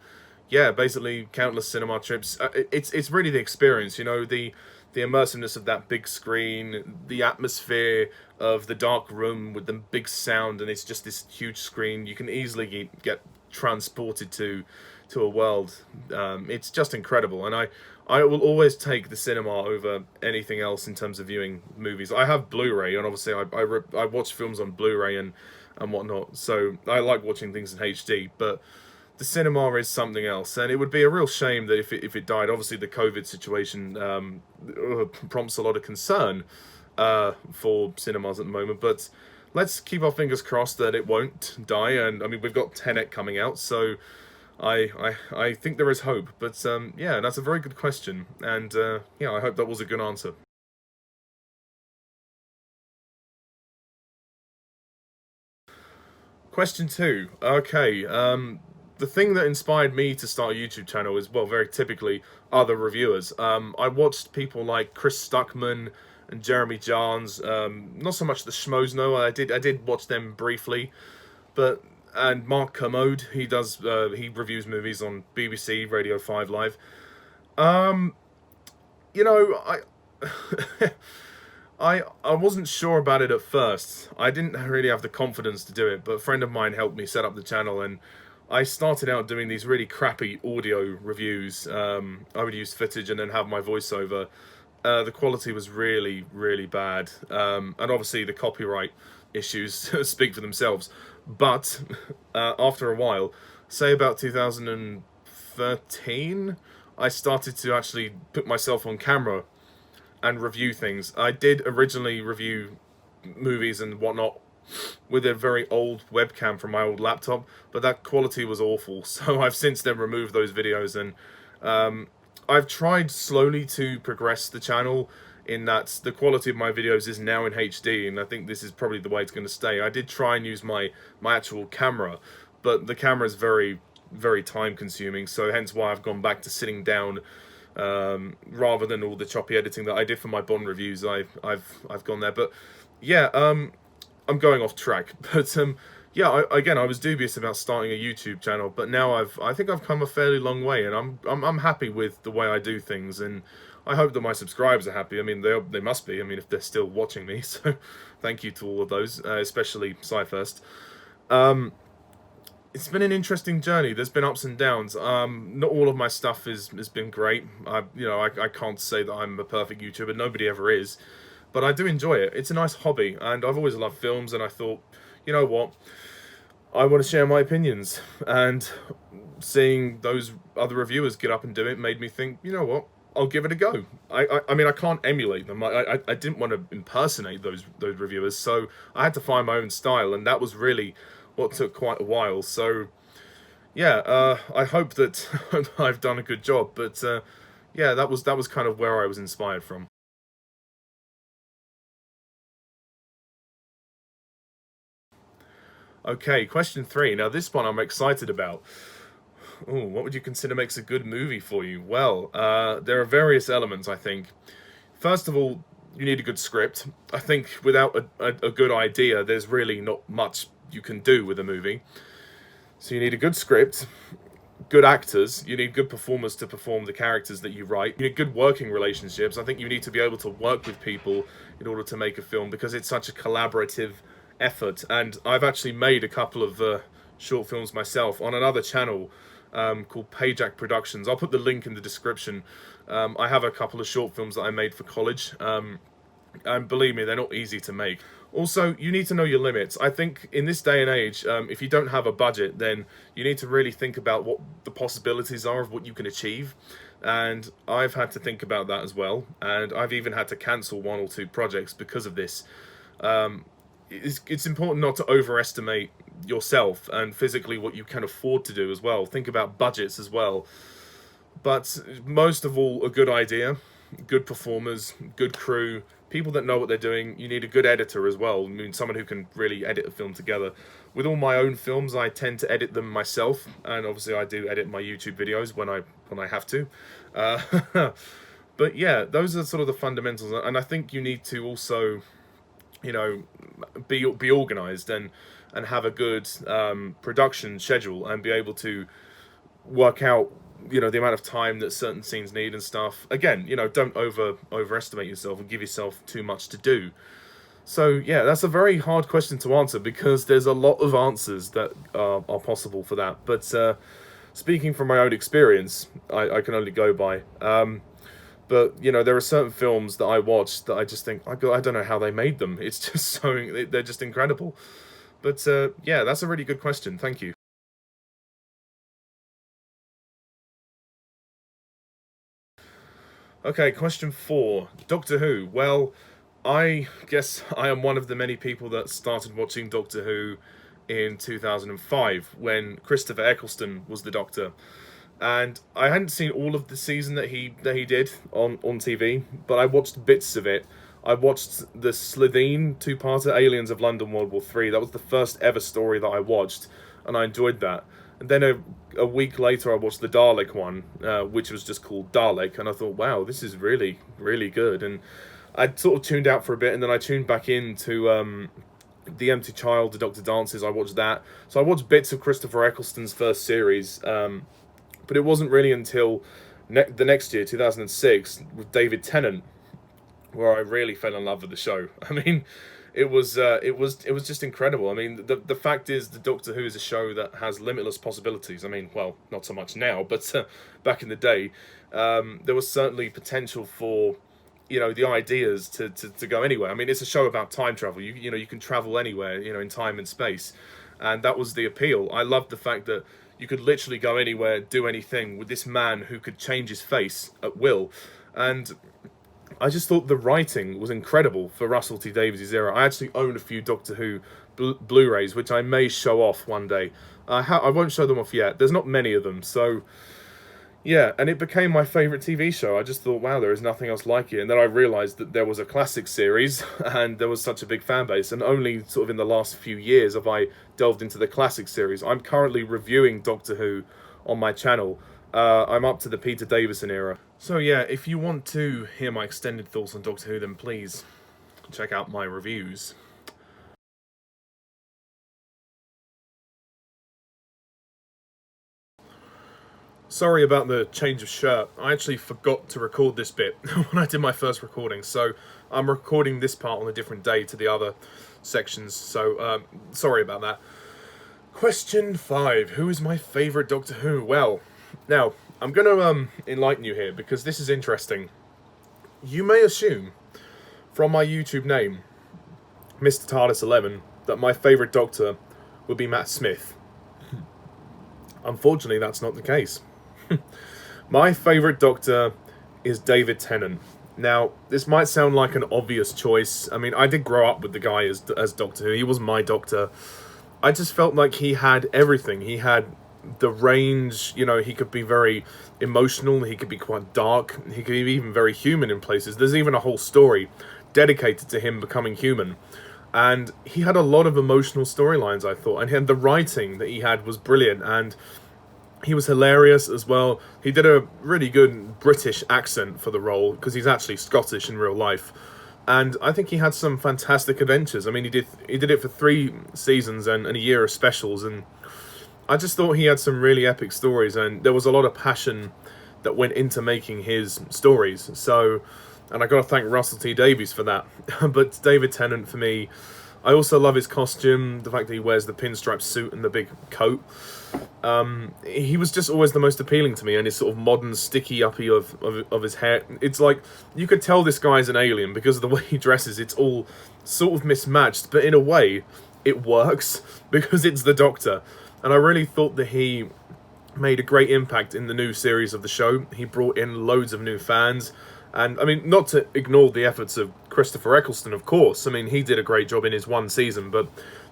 yeah, basically countless cinema trips. It's really the experience, you know, the immersiveness of that big screen, the atmosphere of the dark room with the big sound, and it's just this huge screen. You can easily get transported to a world. It's just incredible, and I will always take the cinema over anything else in terms of viewing movies. I have Blu-ray, and obviously I watch films on Blu-ray and whatnot, so I like watching things in HD, but the cinema is something else, and it would be a real shame that if it died. Obviously, the COVID situation prompts a lot of concern for cinemas at the moment, but let's keep our fingers crossed that it won't die. And I mean, we've got Tenet coming out, so I think there is hope. But yeah, that's a very good question, and yeah, I hope that was a good answer. Question 2. Okay, the thing that inspired me to start a YouTube channel is, well, very typically other reviewers. I watched people like Chris Stuckman and Jeremy Jahns. Not so much the Schmoes, no. I did watch them briefly, but and Mark Kermode. He reviews movies on BBC Radio 5 Live. You know, I wasn't sure about it at first. I didn't really have the confidence to do it, but a friend of mine helped me set up the channel, and I started out doing these really crappy audio reviews. I would use footage and then have my voiceover. The quality was really, really bad, and obviously the copyright issues speak for themselves. But after a while, say about 2013, I started to actually put myself on camera and review things. I did originally review movies and whatnot with a very old webcam from my old laptop, but that quality was awful. So I've since then removed those videos, and I've tried slowly to progress the channel in that the quality of my videos is now in HD, and I think this is probably the way it's going to stay. I did try and use my actual camera, but the camera is very, very time consuming, so hence why I've gone back to sitting down rather than all the choppy editing that I did for my Bond reviews. I've gone there. But yeah, I'm going off track, but yeah, again, I was dubious about starting a YouTube channel, but now I think I've come a fairly long way, and I'm happy with the way I do things, and I hope that my subscribers are happy. I mean, they must be. I mean, if they're still watching me, so thank you to all of those, especially SciFirst. It's been an interesting journey. There's been ups and downs. Not all of my stuff has been great. I can't say that I'm a perfect YouTuber. Nobody ever is. But I do enjoy it. It's a nice hobby, and I've always loved films, and I thought, you know what? I want to share my opinions, and seeing those other reviewers get up and do it made me think, you know what? I'll give it a go. I mean, I can't emulate them. I didn't want to impersonate those reviewers, so I had to find my own style, and that was really what took quite a while. So yeah, I hope that I've done a good job, but yeah, that was kind of where I was inspired from. Okay, question 3. Now this one I'm excited about. Ooh, what would you consider makes a good movie for you? Well, there are various elements, I think. First of all, you need a good script. I think without a good idea, there's really not much you can do with a movie. So you need a good script, good actors, you need good performers to perform the characters that you write, you need good working relationships. I think you need to be able to work with people in order to make a film, because it's such a collaborative effort. And I've actually made a couple of short films myself on another channel called Payjack Productions. I'll put the link in the description. I have a couple of short films that I made for college, and believe me, they're not easy to make. Also, you need to know your limits. I think in this day and age, if you don't have a budget, then you need to really think about what the possibilities are of what you can achieve. And I've had to think about that as well, and I've even had to cancel 1 or 2 projects because of this. It's important not to overestimate yourself and physically what you can afford to do as well. Think about budgets as well. But most of all, a good idea, good performers, good crew, people that know what they're doing. You need a good editor as well. I mean, someone who can really edit a film together. With all my own films, I tend to edit them myself, and obviously I do edit my YouTube videos when I have to. But yeah, those are sort of the fundamentals, and I think you need to also, you know, be organized and have a good production schedule and be able to work out, you know, the amount of time that certain scenes need and stuff. Again, you know, don't overestimate yourself and give yourself too much to do. So yeah, that's a very hard question to answer because there's a lot of answers that are possible for that. But speaking from my own experience, I can only go by. But you know, there are certain films that I watched that I just think I don't know how they made them. It's just so they're just incredible. But yeah, that's a really good question. Thank you. Okay, question 4. Doctor Who. Well, I guess I am one of the many people that started watching Doctor Who in 2005 when Christopher Eccleston was the Doctor. And I hadn't seen all of the season that he did on TV, but I watched bits of it. I watched the Slitheen 2-parter, Aliens of London World War III. That was the first ever story that I watched, and I enjoyed that. And then a week later, I watched the Dalek one, which was just called Dalek, and I thought, wow, this is really, really good. And I sort of tuned out for a bit, and then I tuned back into The Empty Child, The Doctor Dances. I watched that. So I watched bits of Christopher Eccleston's first series, but it wasn't really until the next year, 2006, with David Tennant, where I really fell in love with the show. I mean, it was just incredible. I mean, the fact is, the Doctor Who is a show that has limitless possibilities. I mean, well, not so much now, but back in the day, there was certainly potential for, you know, the ideas to go anywhere. I mean, it's a show about time travel. You know, you can travel anywhere, you know, in time and space, and that was the appeal. I loved the fact that you could literally go anywhere, do anything with this man who could change his face at will, and I just thought the writing was incredible for Russell T Davies' era. I actually own a few Doctor Who Blu-rays, which I may show off one day. I won't show them off yet. There's not many of them, so yeah. And it became my favourite TV show. I just thought, wow, there is nothing else like it. And then I realised that there was a classic series, and there was such a big fan base. And only sort of in the last few years have I delved into the classic series. I'm currently reviewing Doctor Who on my channel. I'm up to the Peter Davison era. So yeah, if you want to hear my extended thoughts on Doctor Who, then please check out my reviews. Sorry about the change of shirt. I actually forgot to record this bit when I did my first recording, so I'm recording this part on a different day to the other sections, so sorry about that. Question 5. Who is my favourite Doctor Who? Well, now, I'm going to enlighten you here, because this is interesting. You may assume, from my YouTube name, Mr. TARDIS 11, that my favourite Doctor would be Matt Smith. Unfortunately, that's not the case. My favourite Doctor is David Tennant. Now, this might sound like an obvious choice. I mean, I did grow up with the guy as Doctor Who. He was my Doctor. I just felt like he had everything. He had the range, you know, he could be very emotional, he could be quite dark, he could be even very human in places. There's even a whole story dedicated to him becoming human. And he had a lot of emotional storylines, I thought. And the writing that he had was brilliant. And he was hilarious as well. He did a really good British accent for the role, because he's actually Scottish in real life. And I think he had some fantastic adventures. I mean, he did it for 3 seasons and a year of specials, and I just thought he had some really epic stories, and there was a lot of passion that went into making his stories. So, and I got to thank Russell T Davies for that. But David Tennant, for me, I also love his costume, the fact that he wears the pinstripe suit and the big coat. He was just always the most appealing to me, and his sort of modern sticky uppy of his hair. It's like, you could tell this guy's an alien because of the way he dresses. It's all sort of mismatched, but in a way, it works because it's the Doctor. And I really thought that he made a great impact in the new series of the show. He brought in loads of new fans. And, I mean, not to ignore the efforts of Christopher Eccleston, of course. I mean, he did a great job in his one season, but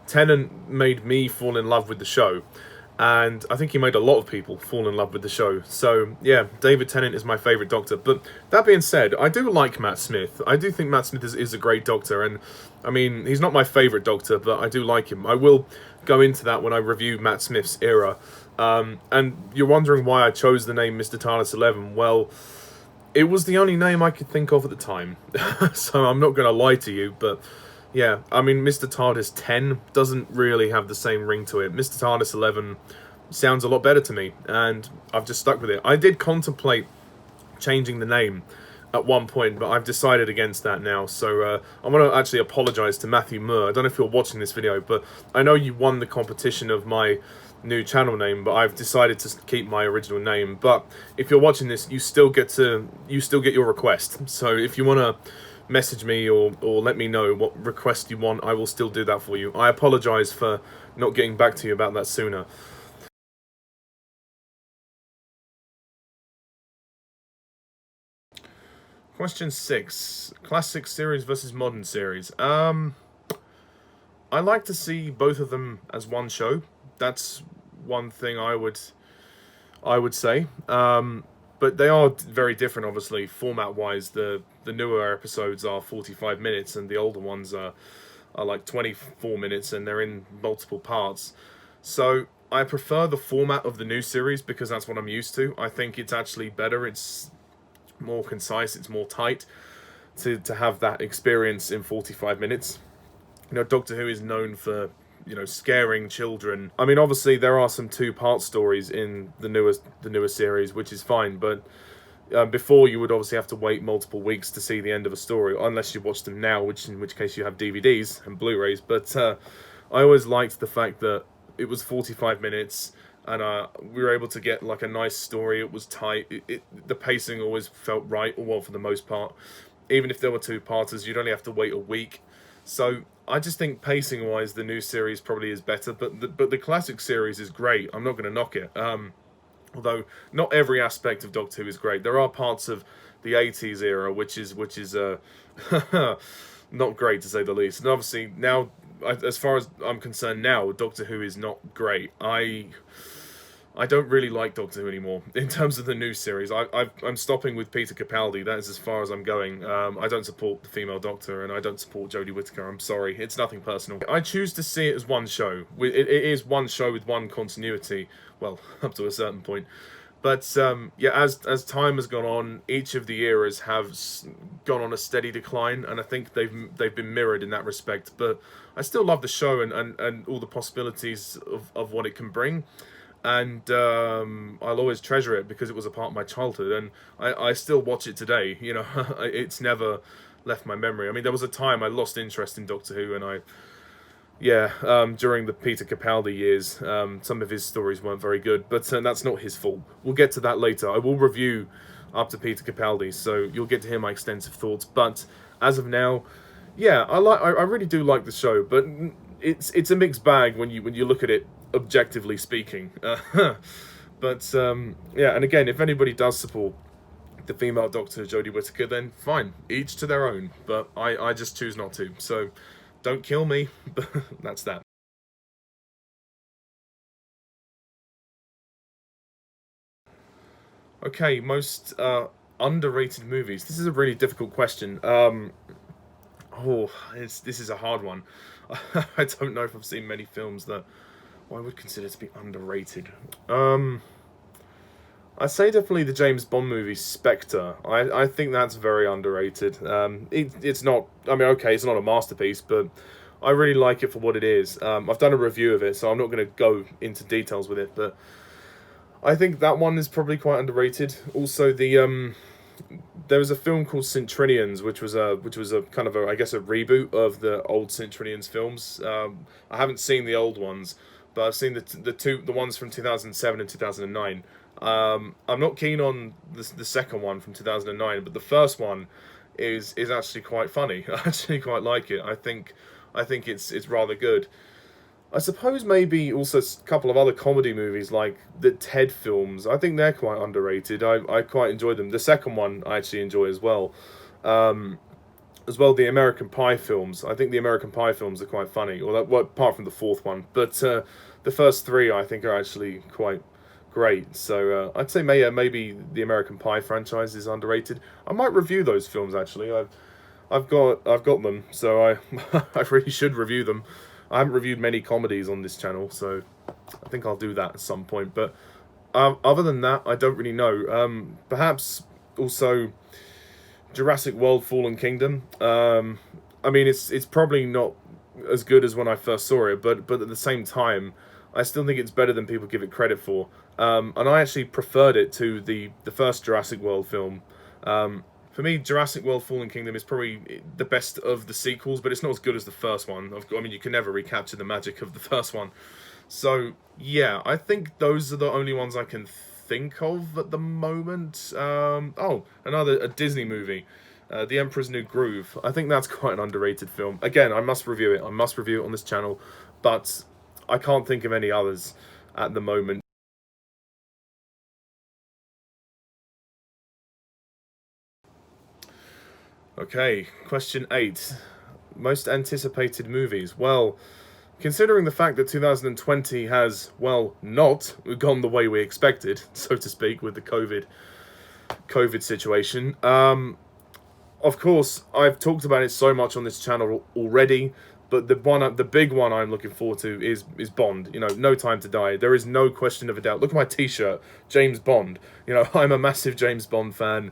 Tennant made me fall in love with the show. And I think he made a lot of people fall in love with the show. So, yeah, David Tennant is my favourite Doctor. But that being said, I do like Matt Smith. I do think Matt Smith is a great Doctor. And, I mean, he's not my favourite Doctor, but I do like him. I will go into that when I review Matt Smith's era. And you're wondering why I chose the name Mr. TARDIS 11. Well, it was the only name I could think of at the time. So I'm not going to lie to you, but yeah, I mean, Mr. TARDIS 10 doesn't really have the same ring to it. Mr. TARDIS 11 sounds a lot better to me, and I've just stuck with it. I did contemplate changing the name at one point, but I've decided against that now. So I want to actually apologise to Matthew Moore. I don't know if you're watching this video, but I know you won the competition of my new channel name, but I've decided to keep my original name. But if you're watching this, you still get your request. So if you want to message me or let me know what request you want, I will still do that for you. I apologize for not getting back to you about that sooner. Question 6. Classic series versus modern series. I like to see both of them as one show. That's one thing I would say. But they are very different, obviously, format-wise. The newer episodes are 45 minutes, and the older ones are like 24 minutes, and they're in multiple parts. So I prefer the format of the new series because that's what I'm used to. I think it's actually better. It's more concise. It's more tight to have that experience in 45 minutes. You know, Doctor Who is known for, you know, scaring children. I mean, obviously there are some two-part stories in the newer series, which is fine, but before you would obviously have to wait multiple weeks to see the end of a story, unless you watch them now, in which case you have DVDs and Blu-rays. But I always liked the fact that it was 45 minutes, and we were able to get like a nice story. It was tight. The pacing always felt right, well, for the most part. Even if there were two-parters, you'd only have to wait a week. So I just think pacing-wise, the new series probably is better, but the classic series is great. I'm not going to knock it. Although not every aspect of Doctor Who is great. There are parts of the 80s era which is not great, to say the least. And obviously now, as far as I'm concerned now, Doctor Who is not great. I don't really like Doctor Who anymore in terms of the new series. I'm stopping with Peter Capaldi. That is as far as I'm going. I don't support the female Doctor, and I don't support Jodie Whittaker. I'm sorry. It's nothing personal. I choose to see it as one show. It is one show with one continuity. Well, up to a certain point. But yeah, as time has gone on, each of the eras have gone on a steady decline, and I think they've been mirrored in that respect. But I still love the show and all the possibilities of what it can bring. And I'll always treasure it because it was a part of my childhood, and I still watch it today. You know, it's never left my memory. I mean, there was a time I lost interest in Doctor Who, and during the Peter Capaldi years, some of his stories weren't very good, but that's not his fault. We'll get to that later. I will review up to Peter Capaldi, so you'll get to hear my extensive thoughts. But as of now, yeah, I really do like the show, but it's a mixed bag when you look at it objectively speaking. But yeah, and again, if anybody does support the female Doctor, Jodie Whittaker, then fine, each to their own. But I just choose not to. So don't kill me. But that's that. Okay, most underrated movies. This is a really difficult question. This is a hard one. I don't know if I've seen many films that I would consider to be underrated. I'd say definitely the James Bond movie Spectre. I think that's very underrated. It's not, I mean, okay, it's not a masterpiece, but I really like it for what it is. I've done a review of it, so I'm not going to go into details with it, but I think that one is probably quite underrated. Also, there was a film called Centurions, which was a kind of I guess a reboot of the old Centurions films. I haven't seen the old ones, but I've seen the ones from 2007 and 2009. I'm not keen on the second one from 2009, but the first one is actually quite funny. I actually quite like it. I think it's rather good. I suppose maybe also a couple of other comedy movies like the Ted films. I think they're quite underrated. I quite enjoy them. The second one I actually enjoy as well. Um, as well, the American Pie films. I think the American Pie films are quite funny. Or that, well, apart from the fourth one, but the first three I think are actually quite great. So I'd say maybe the American Pie franchise is underrated. I might review those films actually. I've got them, so I I really should review them. I haven't reviewed many comedies on this channel, so I think I'll do that at some point. But other than that, I don't really know. Perhaps also Jurassic World: Fallen Kingdom. I mean, it's probably not as good as when I first saw it, but at the same time, I still think it's better than people give it credit for. And I actually preferred it to the first Jurassic World film. For me, Jurassic World: Fallen Kingdom is probably the best of the sequels, but it's not as good as the first one. I mean, you can never recapture the magic of the first one. So, yeah, I think those are the only ones I can think of at the moment. Oh, a Disney movie, The Emperor's New Groove. I think that's quite an underrated film. Again, I must review it. I must review it on this channel, but I can't think of any others at the moment. Okay, question 8. Most anticipated movies. Well, considering the fact that 2020 has, well, not gone the way we expected, so to speak, with the COVID situation. Of course, I've talked about it so much on this channel already, but the big one I'm looking forward to is Bond. You know, No Time to Die. There is no question of a doubt. Look at my T-shirt, James Bond. You know, I'm a massive James Bond fan.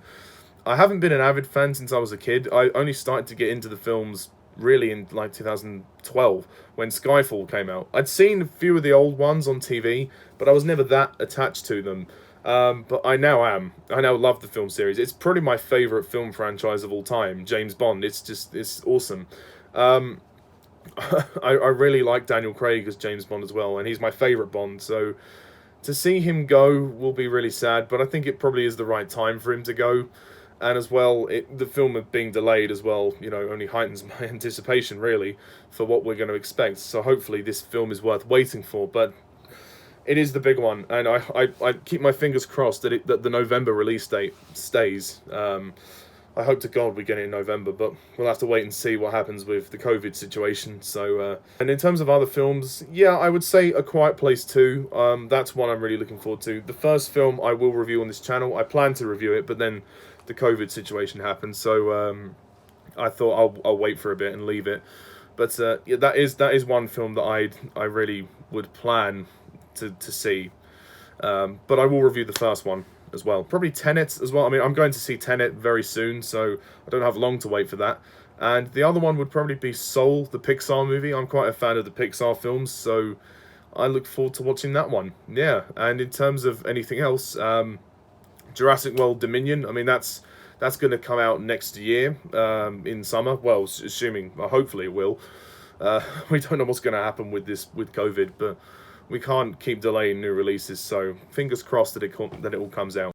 I haven't been an AVID fan since I was a kid. I only started to get into the films really in like 2012 when Skyfall came out. I'd seen a few of the old ones on TV, but I was never that attached to them. But I now am. I now love the film series. It's probably my favourite film franchise of all time, James Bond. It's awesome. I really like Daniel Craig as James Bond as well, and he's my favourite Bond, so to see him go will be really sad, but I think it probably is the right time for him to go. And as well, the film being delayed as well, you know, only heightens my anticipation, really, for what we're going to expect. So hopefully this film is worth waiting for, but it is the big one, and I keep my fingers crossed that the November release date stays. I hope to God we get it in November, but we'll have to wait and see what happens with the COVID situation. So, and in terms of other films, yeah, I would say A Quiet Place 2. That's one I'm really looking forward to. The first film I will review on this channel. I plan to review it, but then the COVID situation happened, so I thought I'll wait for a bit and leave it. But yeah, that is one film that I really would plan to see. But I will review the first one as well. Probably Tenet as well. I mean, I'm going to see Tenet very soon, so I don't have long to wait for that. And the other one would probably be Soul, the Pixar movie. I'm quite a fan of the Pixar films, so I look forward to watching that one. Yeah, and in terms of anything else, Jurassic World Dominion, I mean, that's going to come out next year in summer. Well, assuming, hopefully it will. We don't know what's going to happen with COVID, but we can't keep delaying new releases, so fingers crossed that it all comes out.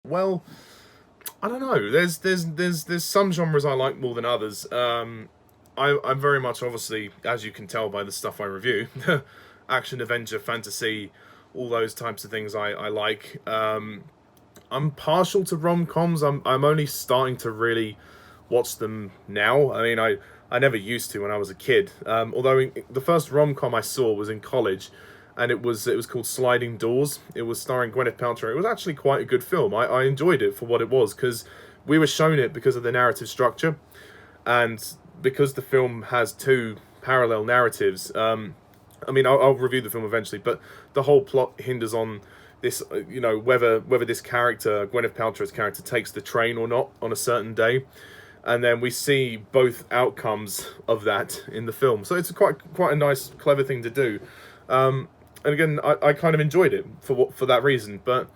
Well, I don't know. There's some genres I like more than others. I'm very much, obviously, as you can tell by the stuff I review, action, adventure, fantasy, all those types of things I like. I'm partial to rom-coms. I'm only starting to really watch them now. I mean, I never used to when I was a kid. Although the first rom-com I saw was in college, and it was called Sliding Doors. It was starring Gwyneth Paltrow. It was actually quite a good film. I enjoyed it for what it was, because we were shown it because of the narrative structure, and because the film has two parallel narratives. I mean, I'll review the film eventually, but the whole plot hinders on this, you know, whether this character, Gwyneth Paltrow's character, takes the train or not on a certain day. And then we see both outcomes of that in the film. So it's quite a nice, clever thing to do. And again, I kind of enjoyed it for that reason, but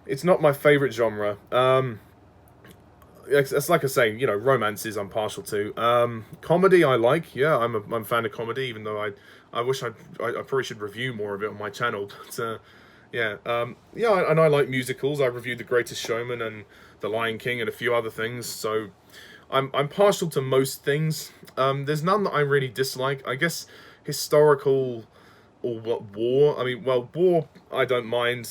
it's not my favourite genre. It's like I say, you know, romances I'm partial to. Comedy I like, yeah, I'm a fan of comedy, even though I wish I probably should review more of it on my channel. But yeah, and I like musicals. I reviewed The Greatest Showman and The Lion King and a few other things. So I'm partial to most things. There's none that I really dislike. I guess historical or what war. I mean, well, war I don't mind.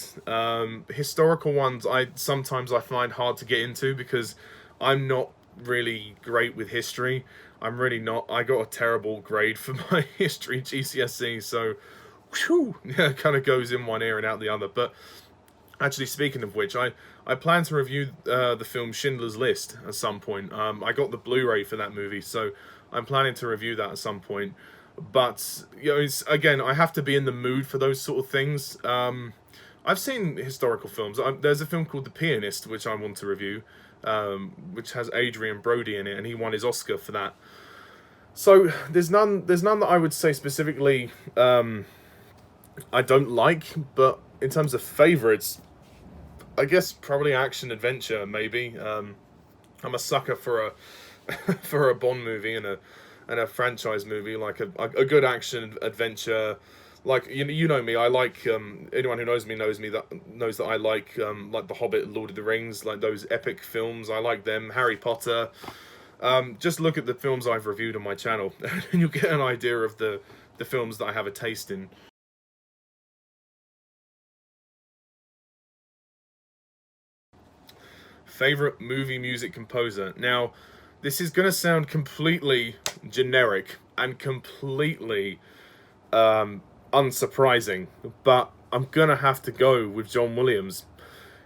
Historical ones I find hard to get into because I'm not really great with history. I'm really not. I got a terrible grade for my history GCSE, so whew, yeah, it kind of goes in one ear and out the other. But actually, speaking of which, I plan to review the film Schindler's List at some point. I got the Blu-ray for that movie, so I'm planning to review that at some point. But you know, again, I have to be in the mood for those sort of things. I've seen historical films. There's a film called The Pianist, which I want to review, which has Adrian Brody in it, and he won his Oscar for that. So there's none that I would say specifically I don't like, but in terms of favourites, I guess probably action adventure maybe. I'm a sucker for a for a Bond movie and a franchise movie, like a good action adventure. Like you know me, I like anyone who knows me knows that I like The Hobbit, Lord of the Rings, like those epic films. I like them. Harry Potter. Just look at the films I've reviewed on my channel, and you'll get an idea of the films that I have a taste in. Favorite movie music composer. Now, this is going to sound completely generic and completely unsurprising, but I'm going to have to go with John Williams.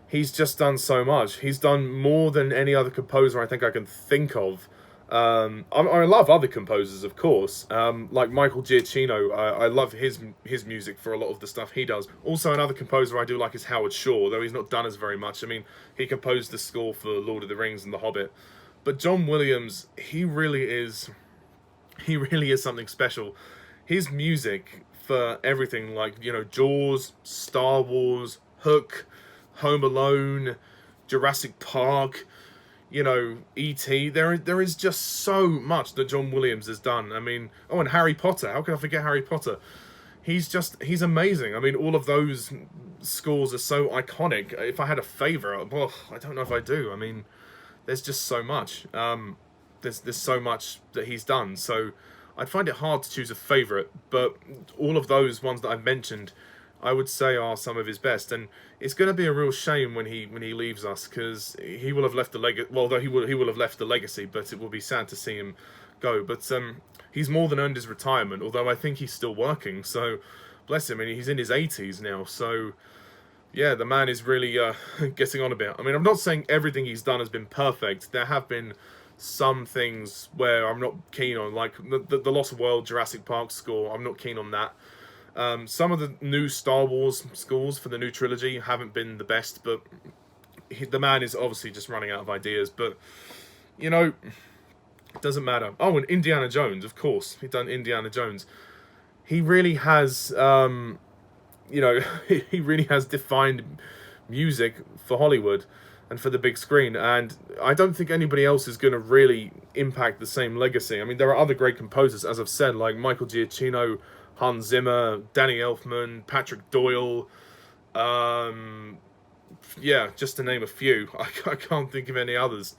He's just done so much. He's done more than any other composer I think I can think of. I love other composers, of course, like Michael Giacchino. I love his music for a lot of the stuff he does. Also, another composer I do like is Howard Shore, though he's not done as very much. I mean, he composed the score for Lord of the Rings and The Hobbit. But John Williams, he really is something special. His music for everything, like, you know, Jaws, Star Wars, Hook, Home Alone, Jurassic Park, you know, E.T. There is just so much that John Williams has done. I mean, oh, and Harry Potter. How can I forget Harry Potter? He's amazing. I mean, all of those scores are so iconic. If I had a favourite, well, I don't know if I do. I mean, there's just so much. There's so much that he's done. So I'd find it hard to choose a favourite. But all of those ones that I've mentioned, I would say are some of his best, and it's going to be a real shame when he leaves us, because he will have left a legacy. Well, though he will have left a legacy, but it will be sad to see him go. But he's more than earned his retirement. Although I think he's still working, so bless him. I mean, he's in his 80s now, so yeah, the man is really getting on a bit. I mean, I'm not saying everything he's done has been perfect. There have been some things where I'm not keen on, like the Lost World Jurassic Park score. I'm not keen on that. Some of the new Star Wars scores for the new trilogy haven't been the best, but the man is obviously just running out of ideas. But, you know, it doesn't matter. Oh, and Indiana Jones, of course. He's done Indiana Jones. He really has, you know, he really has defined music for Hollywood and for the big screen. And I don't think anybody else is going to really impact the same legacy. I mean, there are other great composers, as I've said, like Michael Giacchino, Hans Zimmer, Danny Elfman, Patrick Doyle, yeah, just to name a few. I can't think of any others.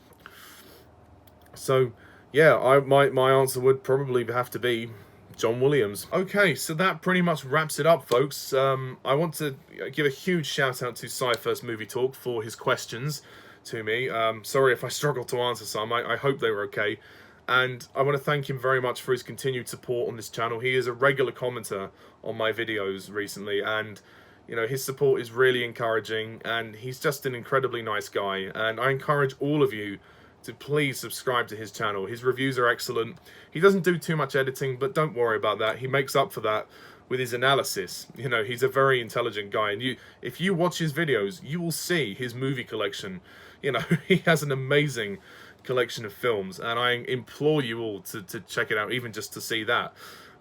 So, yeah, my answer would probably have to be John Williams. Okay, so that pretty much wraps it up, folks. I want to give a huge shout out to SciFirst Movie Talk for his questions to me. Sorry if I struggled to answer some. I hope they were okay. And I want to thank him very much for his continued support on this channel. He is a regular commenter on my videos recently, and you know, his support is really encouraging, and he's just an incredibly nice guy. And I encourage all of you to please subscribe to his channel. His reviews are excellent. He doesn't do too much editing, but don't worry about that. He makes up for that with his analysis. You know, he's a very intelligent guy, and if you watch his videos, you will see his movie collection. You know, he has an amazing collection of films, and I implore you all to check it out, even just to see that.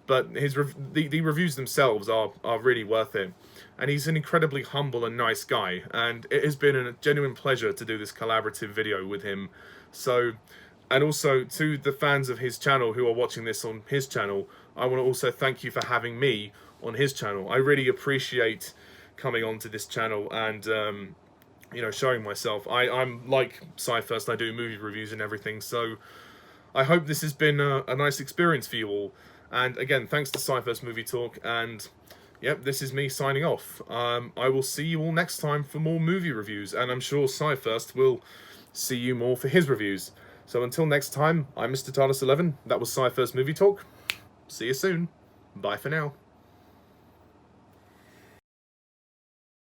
But the reviews themselves are really worth it, and he's an incredibly humble and nice guy, and it has been a genuine pleasure to do this collaborative video with him. So, and also to the fans of his channel who are watching this on his channel, I want to also thank you for having me on his channel. I really appreciate coming onto this channel and you know, showing myself. I'm like SciFirst, I do movie reviews and everything, so I hope this has been a nice experience for you all. And again, thanks to SciFirst Movie Talk, and yep, this is me signing off. I will see you all next time for more movie reviews, and I'm sure SciFirst will see you more for his reviews. So until next time, I'm Mr. TARDIS11, that was SciFirst Movie Talk. See you soon. Bye for now.